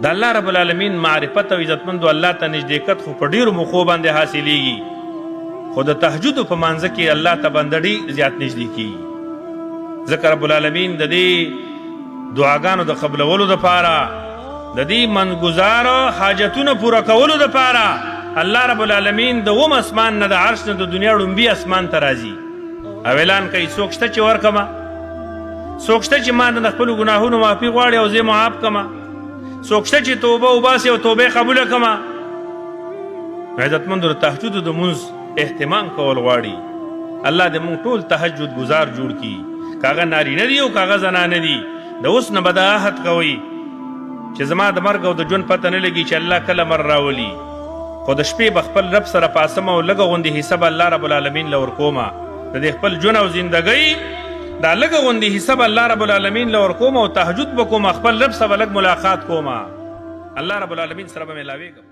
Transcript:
د الله رب العالمین معرفت او عزتمندو الله ته نږدېکت خو په ډېرو موخو باندې حاصلېږي، خو د تهجدو په مانځه کې الله ته بنده ډېر زیات نږدې کېږي. ځکه رب العالمین د دې دعاګانو د قبلولو دپاره، د دې منګزارو حاجتونو پوره کولو دپاره الله رب العالمین د اوم اسمان نه د عرش نه د دنیا ړومبي اسمان ته راځي او اعلان کوي څوک شته چې ورکمه، څوک شته چې ما نه د خپلو ګناهونو معافي غواړي او زه معاف کمه، څوک شته چې توبه وباسي او توبه قبوله کمه. عزتمندو د تهجدو د مونځ اهتمام کول غواړي. الله دې مونږ ټول تهجد گزار جوړ کړي، کاغه نارینه دي او کاغه زنانه دي. د اوس نه به دا عهد کوئ چې زما د مرګ او د ژوند پته نه لګي چې الله کله مر راولي، خو د شپې به خپل رب سره پاسم او لږه غوندې حصه به الله رب العالمین له ورکومه. د دې خپل ژوند او زندګۍ دا لږه غوندې حصه به الله رب العالمین له ورکومه او تهجد به کومه، خپل رب سره به لږ ملاقات کومه، الله رب العالمین سره به ملاوېږم.